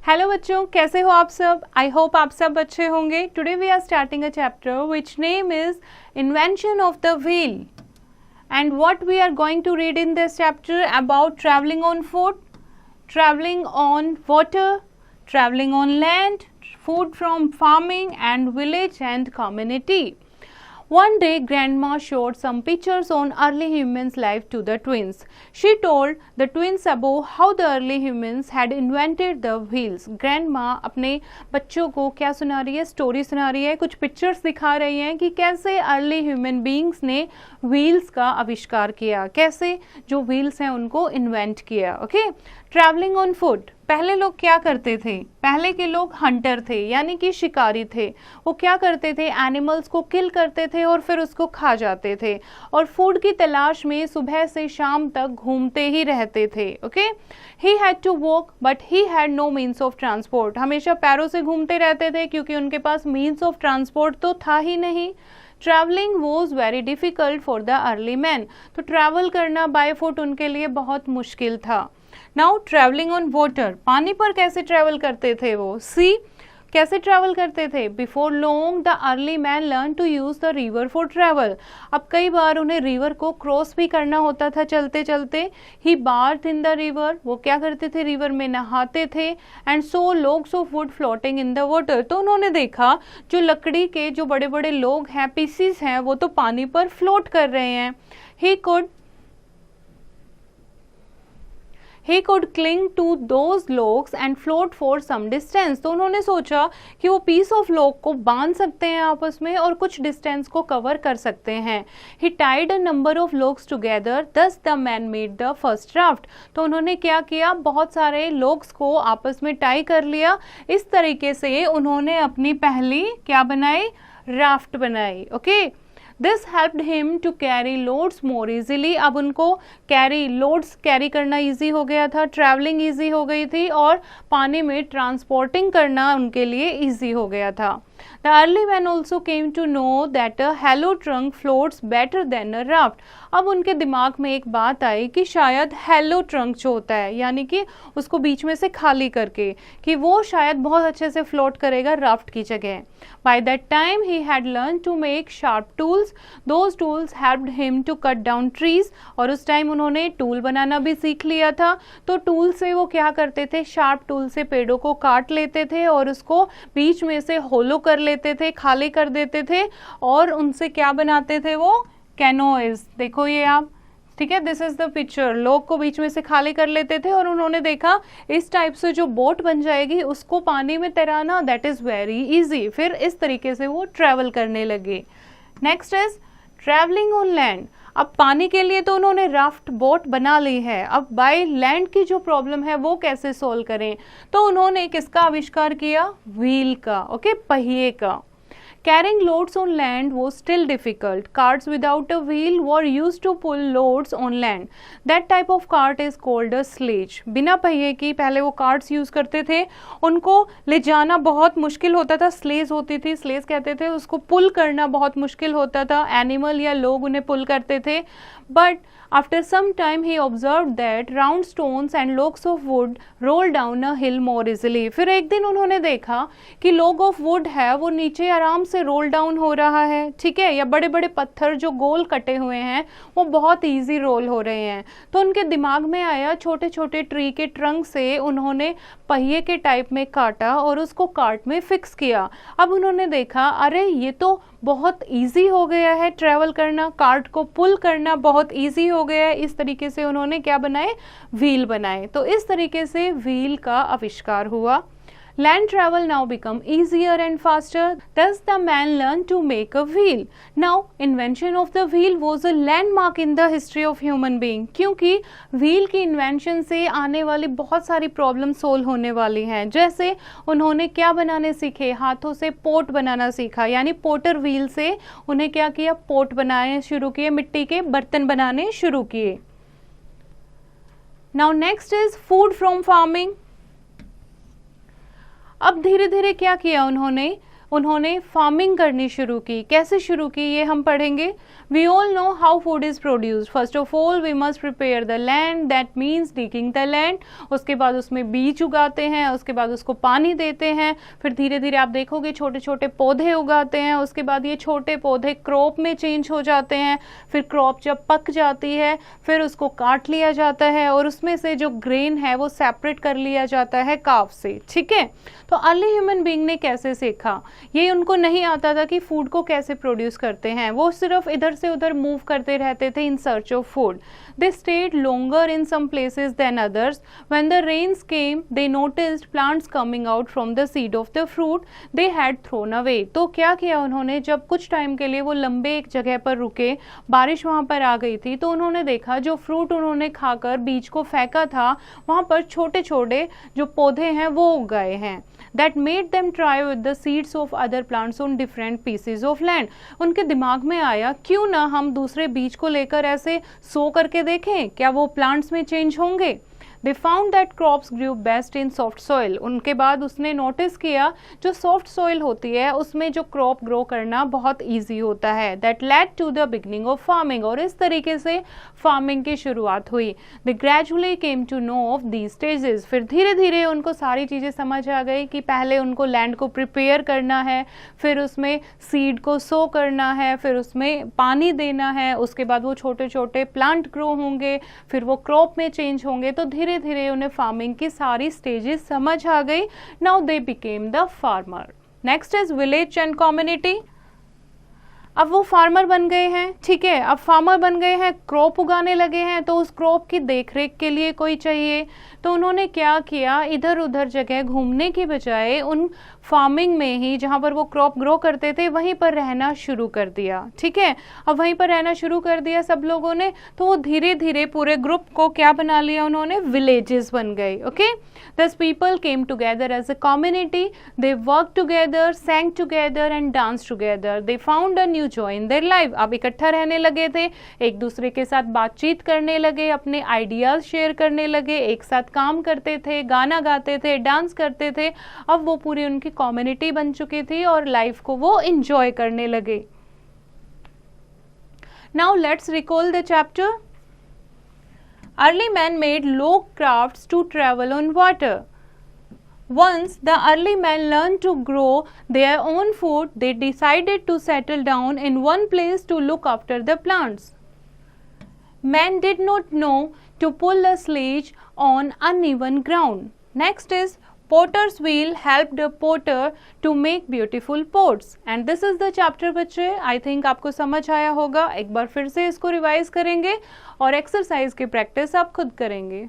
Hello बच्चों, कैसे हो आप सब? आई होप आप सब अच्छे होंगे। Today we are starting a chapter which name is invention of the wheel and what we are going to read in this chapter about travelling on foot, traveling on water, traveling on land, food from farming and village and community. One day, Grandma showed some pictures on early humans' life to the twins. She told the twins about how the early humans had invented the wheels. Grandma अपने बच्चों को क्या सुना रही है? Story सुना रही है, कुछ पिक्चर्स दिखा रही हैं कि कैसे अर्ली ह्यूमन बींग्स ने व्हील्स का आविष्कार किया, कैसे जो व्हील्स हैं उनको इन्वेंट किया। Okay, travelling on foot. पहले लोग क्या करते थे? पहले के लोग हंटर थे, यानी कि शिकारी थे। वो क्या करते थे? एनिमल्स को किल करते थे और फिर उसको खा जाते थे और फूड की तलाश में सुबह से शाम तक घूमते ही रहते थे। Okay, he had to walk but he had no means of transport. हमेशा पैरों से घूमते रहते थे क्योंकि उनके पास मीन्स ऑफ ट्रांसपोर्ट तो था ही नहीं। Travelling was very difficult for the early man. तो ट्रैवल करना बाय फुट उनके लिए बहुत मुश्किल था। नाउ ट्रैवलिंग ऑन वाटर, पानी पर कैसे ट्रैवल करते थे वो? सी, कैसे ट्रैवल करते थे? Before long the early man learn to use the river for travel. अब कई बार उन्हें रिवर को क्रॉस भी करना होता था चलते चलते। ही बाथ इन द रिवर, वो क्या करते थे? रिवर में नहाते थे। And so logs of would floating in the water, तो उन्होंने देखा जो लकड़ी के जो बड़े बड़े लोग हैं, पीसीस हैं, वो तो पानी पर फ्लोट कर रहे हैं। He could cling to those logs and float for some distance. तो उन्होंने सोचा कि वो पीस ऑफ लॉग को बांध सकते हैं आपस में और कुछ डिस्टेंस को कवर कर सकते हैं। He tied a number of logs together, thus the man made the first raft. तो उन्होंने क्या किया? बहुत सारे logs को आपस में टाई कर लिया। इस तरीके से उन्होंने अपनी पहली क्या बनाई? राफ्ट बनाई। Okay, this helped him to carry loads more easily. अब उनको लोड्स कैरी करना इजी हो गया था, ट्रैवलिंग इजी हो गई थी और पानी में ट्रांसपोर्टिंग करना उनके लिए इजी हो गया था। The early man also came to know that a hollow trunk floats better than a raft. अब उनके दिमाग में एक बात आई कि शायद हेलो ट्रंक जो होता है, यानी कि उसको बीच में से खाली करके, कि वो शायद बहुत अच्छे से फ्लोट करेगा राफ्ट की जगह। By that time he had learned to make sharp tools. Those tools helped him to cut down trees. और उस टाइम उन्होंने टूल बनाना भी सीख लिया था। तो टूल से वो क्या करते थे? शार्प टूल से पेड़ों को काट लेते थे और उसको बीच में से होलो कर लेते थे, खाली कर देते थे और उनसे क्या बनाते थे? वो कैनोइज। देखो ये आप, ठीक है, दिस इज द पिक्चर। लोग को बीच में से खाली कर लेते थे और उन्होंने देखा इस टाइप से जो बोट बन जाएगी उसको पानी में तैराना दैट इज वेरी इजी। फिर इस तरीके से वो ट्रैवल करने लगे। Next is travelling on land. अब पानी के लिए तो उन्होंने राफ्ट बोट बना ली है, अब बाय लैंड की जो प्रॉब्लम है वो कैसे सोल्व करें? तो उन्होंने किसका आविष्कार किया? व्हील का। ओके, पहिए का। Carrying loads on land was still difficult. Carts without a wheel were used to pull loads on land. That type of cart is called a sledge. बिना पहिए की पहले वो कार्ट्स यूज करते थे, उनको ले जाना बहुत मुश्किल होता था। स्लेज होती थी, स्लेज कहते थे, उसको पुल करना बहुत मुश्किल होता था। एनिमल या लोग उन्हें पुल करते थे। But after some time he observed that round stones and logs of wood roll down a hill more easily. फिर एक दिन उन्होंने देखा कि log of wood है वो नीचे आराम से रोल डाउन हो रहा है, ठीक है, या बड़े बड़े पत्थर जो गोल कटे हुए हैं वो बहुत इजी रोल हो रहे हैं। तो उनके दिमाग में आया, छोटे छोटे ट्री के ट्रंक से उन्होंने पहिए के टाइप में काटा और उसको कार्ट में फिक्स किया। अब उन्होंने देखा अरे ये तो बहुत इजी हो गया है ट्रैवल करना, कार्ट को पुल करना बहुत इजी हो गया है। इस तरीके से उन्होंने क्या बनाए? व्हील बनाए। तो इस तरीके से व्हील का आविष्कार हुआ। Land travel now become easier and faster. Thus the man learned to make a wheel. Now invention of the wheel was a landmark in the history of human being. क्योंकि wheel की invention से आने वाली बहुत सारी problem solve होने वाली हैं। जैसे उन्होंने क्या बनाने सीखे? हाथों से पोट बनाना सीखा, यानी पोटर व्हील से उन्हें क्या किया? पोट बनाने शुरू किए, मिट्टी के बर्तन बनाने शुरू किए। Now next is food from farming. अब धीरे धीरे क्या किया उन्होंने? उन्होंने फार्मिंग करनी शुरू की। कैसे शुरू की ये हम पढ़ेंगे। We all know how food is produced. First of all we must prepare the land, that means digging the land. उसके बाद उसमें बीज उगाते हैं, उसके बाद उसको पानी देते हैं, फिर धीरे धीरे आप देखोगे छोटे छोटे पौधे उगाते हैं, उसके बाद ये छोटे पौधे क्रॉप में चेंज हो जाते हैं, फिर क्रॉप जब पक जाती है फिर उसको काट लिया जाता है और उसमें से जो ग्रेन है वो सेपरेट कर लिया जाता है काफ से। ठीक है, तो अर्ली ह्यूमन बीइंग ने कैसे सीखा, ये उनको नहीं आता था कि फूड को कैसे प्रोड्यूस करते हैं, वो सिर्फ इधर से उधर मूव करते रहते थे in search of food. They stayed longer in some places than others. When the rains came they noticed plants coming out from the seed of the fruit they had thrown away. तो क्या किया उन्होंने, जब कुछ time के लिए वो लंबे एक जगह पर रुके, बारिश वहां पर आ गई थी, तो उन्होंने देखा जो फ्रूट उन्होंने खाकर बीज को फेंका था वहां पर छोटे छोटे जो पौधे हैं वो उग गए हैं। That made them try with the seeds of other plants on different pieces of land. उनके दिमाग में आया क्यों ना हम दूसरे बीज को लेकर ऐसे सो करके देखें, क्या वो प्लांट्स में चेंज होंगे। They found that crops grew best in soft soil. उनके बाद उसने नोटिस किया जो सॉफ्ट सॉइल होती है उसमें जो क्रॉप ग्रो करना बहुत ईजी होता है। That led to the beginning of farming. और इस तरीके से फार्मिंग की शुरुआत हुई। They gradually came to know of these stages. फिर धीरे धीरे उनको सारी चीज़ें समझ आ गई कि पहले उनको लैंड को प्रिपेयर करना है, फिर उसमें सीड को सो करना है, फिर उसमें पानी देना है, उसके बाद वो छोटे छोटे प्लांट ग्रो होंगे, फिर वो क्रॉप में चेंज होंगे। तो धीरे धीरे उन्हें फार्मिंग की सारी स्टेजेस समझ आ गई। Now they became the farmer. Next is village and community. अब वो फार्मर बन गए हैं, ठीक है, अब फार्मर बन गए हैं, क्रॉप उगाने लगे हैं, तो उस क्रॉप की देखरेख के लिए कोई चाहिए। तो उन्होंने क्या किया, इधर उधर जगह घूमने की बजाय उन फार्मिंग में ही जहाँ पर वो क्रॉप ग्रो करते थे वहीं पर रहना शुरू कर दिया। ठीक है, अब वहीं पर रहना शुरू कर दिया सब लोगों ने, तो वो धीरे धीरे पूरे ग्रुप को क्या बना लिया उन्होंने, विलेजेस बन गए। Okay, thus people came together as a community, they work together, sang together and dance together, they found a new joy in their life. अब इकट्ठा रहने लगे थे, एक दूसरे के साथ बातचीत करने लगे, अपने आइडियाज शेयर करने लगे, एक साथ काम करते थे, गाना गाते थे, डांस करते थे। अब वो पूरी उनकी कम्युनिटी बन चुकी थी और लाइफ को वो एंजॉय करने लगे। Now let's recall the chapter. Early men made log crafts to travel on water. Once the early men learned to grow their own food, they decided to settle down in one place to look after the plants. Men did not know to pull a sledge on uneven ground. Next is potter's wheel helped a potter to make beautiful pots. And this is the chapter बच्चे, I think आपको समझ आया होगा। एक बार फिर से इसको revise करेंगे और एक्सरसाइज की प्रैक्टिस आप खुद करेंगे।